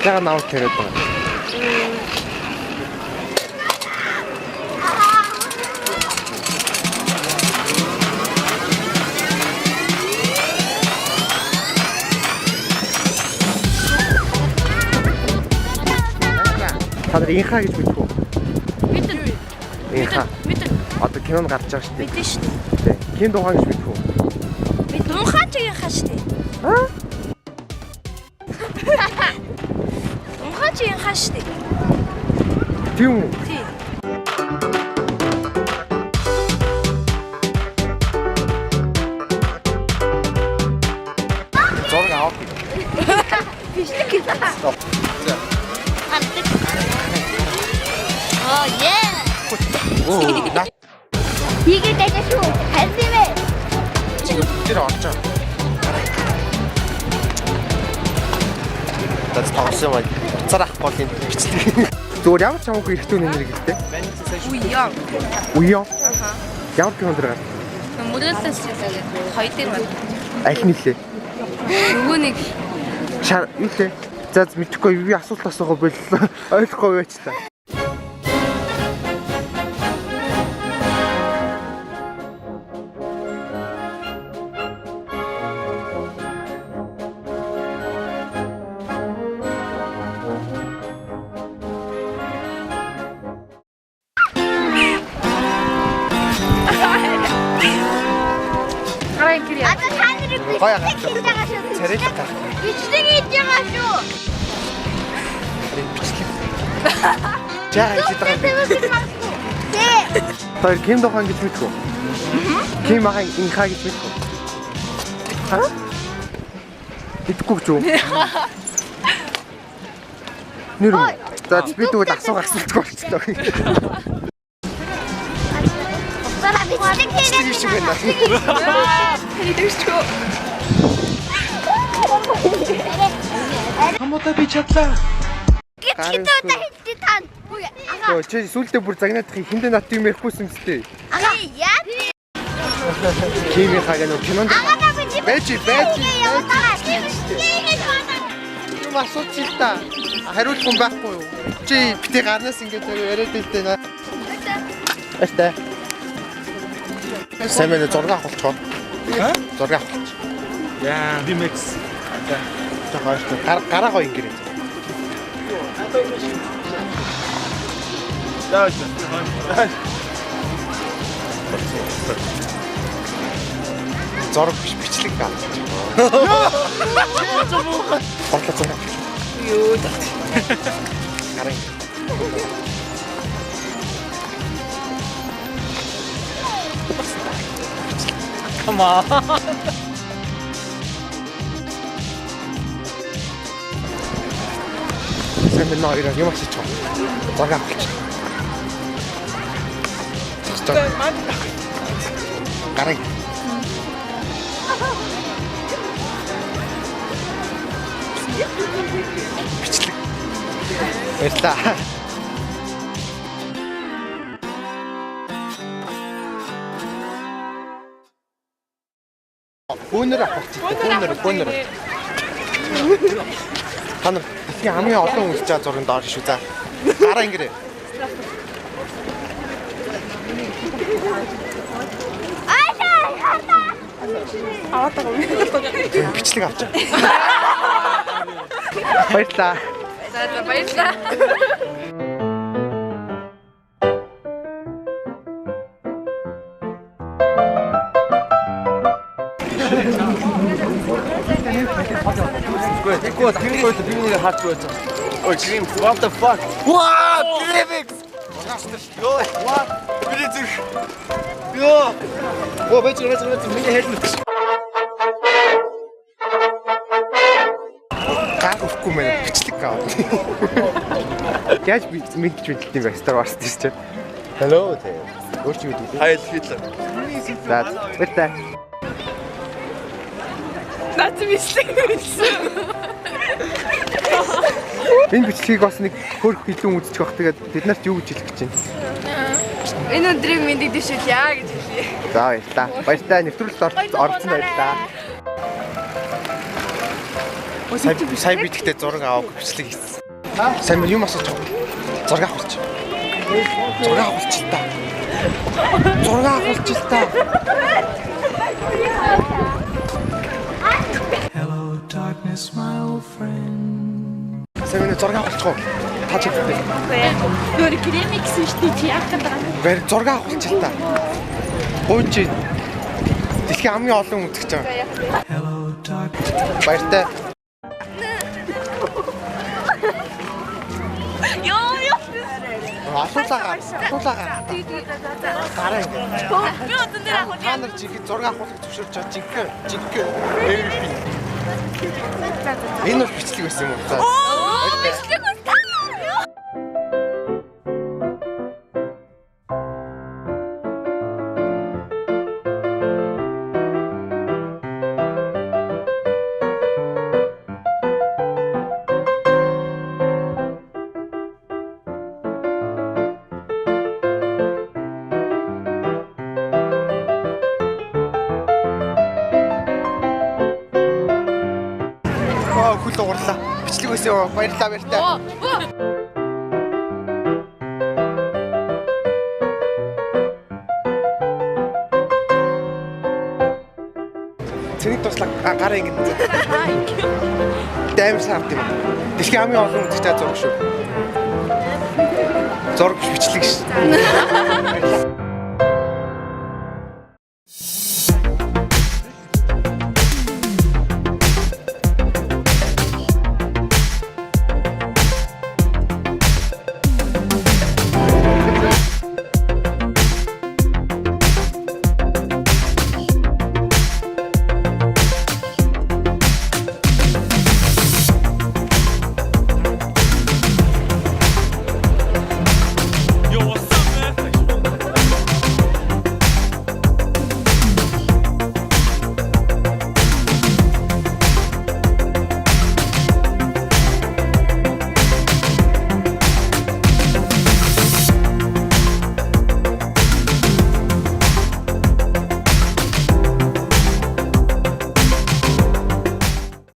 яагаад намайг тэрэд байгаа? Та нар инхаа гэж мэдэх үү? Мэднэ. Инхаа. Мэднэ. Одоо кинонд гарч байгаа шүү дээ. Мэднэ шүү дээ. Тий. Кин тухайн гэж мэдэх үү? Мэднэ. Мунхаа ч инхаа шүү дээ. Аа? Мунхаа ч инхаа шүү дээ. Тийм үү? Тий. Зураг авах. Бишлэг гэдэг. Oh yeah. Оо, наа. Хийгээд байгаа шүү. Харьцаа. 지금 тэр орж байгаа. That's awesome. Царах гол юм бичлэг. Зүгээр ямар ч хамаагүй ихтэй нэмэр гэлтэй. Уян. Уян. Аха. Ямар кино дээр гарсан? Мөрөлтөс хийлээ. Хоёр дээр байна. Аль нэлээ? Нөгөө нэг Шар нэлээ. За мэдхгүй би асуулт асуугаа боллоо. Ойлгохгүй байж та. Гоё аа. Царайлаг гах. бичлэг хийж байгаа шүү. Бичлэг. Жаа хийж байгаа. Тий. Тэр Ким Дохан гэж мэдэх үү? Ким Хаан инхаа гэж мэдэх үү? Хаа? Мэдхгүй ч юу? Нэр үү? За би тэгвэл асуух асуултгүй болчихлоо. Бара бичлэг хийгээд Шиг байна. хийдэг шүү. Хамаатай би чадлаа. Гитгитээ хийдэг тань. Өө чи сүултээ бүр загнаадах хиндэ нат юм ярихгүйсэн гэжтэй. Ага яа. Ким Хаан нөө кинонд байж. Юм асууж ил та. Хариулах хүн байхгүй юу? Чи битээ гарнаас ингэж яриад илтэй наа. Аштай. Сэмэн зураг авах болчихоо. Зураг авах. Яа, DMX. Гараа гоё ингэрээ. Яа. Зураг биш бичлэг гал. Бодлоо зураг. Юу даа. Гараа. Come on. Сэмэн нөө ирээ юм асууч. Зураг авах. Гараа. Бичлэг. Баярлаа. Гүнэр авах чи. Гүнэр. Та нар дэлхийн хамгийн олон үзэж байгаа зурганд орно шүү за. Гараа ингэрээ. Бичлэг авч. Баярлаа. За баярлаа. Oh, Jim, what the fuck? What? Remix. What? Bitte. Ja. Oh, bitte, mir helfen. Гар өгөхгүй мэн бичлэг аваад. Яаж би мэдж мэдэлт юм бэ? Star Wars тийм ч. Hello те. Өөрч юу гэдэг вэ? Heil Hitler. За, баярлалаа. Наац бичлэг байсан. Энэ бичлэгийг бас нэг хөрх илүү үзчих бах. Тэгээд бид нарт юу гэж хэлэх гэж байна? Энэ өдрийг мэддэг шүү яа гэж хэлье. За баярлалаа. Баярлалаа. Нэвтрүүлэлт орсон баярлалаа. Сая би тэгтээ зураг авах бичлэг хийсэн. Сайн юм асууж байгаа. Зураг авах. Зураг авах ч та. Зураг авах ч та. Hello, darkness, my old friend. Сайн зураг авах. Таач хэлбэ. Өөр кремик гэсэн шүү дээ. Чи яах гээд байгаа юм? Бэр зураг авах ч та. Гуйч дэлхийн хамгийн олон үзэж байгаа. Hello, darkness. Баяртай. Асуулаа. Гараа. Би өдөн дээр авах Та нар жиг зураг авахыг зөвшөөрч байгаа. Жиг. Энэ бол бичлэг байсан юм уу? За. бичлэг үү? Хүл уурлаа. Бичлэг байсан юм. Баярлалаа. Цэник туслаа гараа ингэ. Дайм сард юм. Дэлхийн хамгийн олон үзэгчтэй зураг шүү. Зураг бичлэг шүү.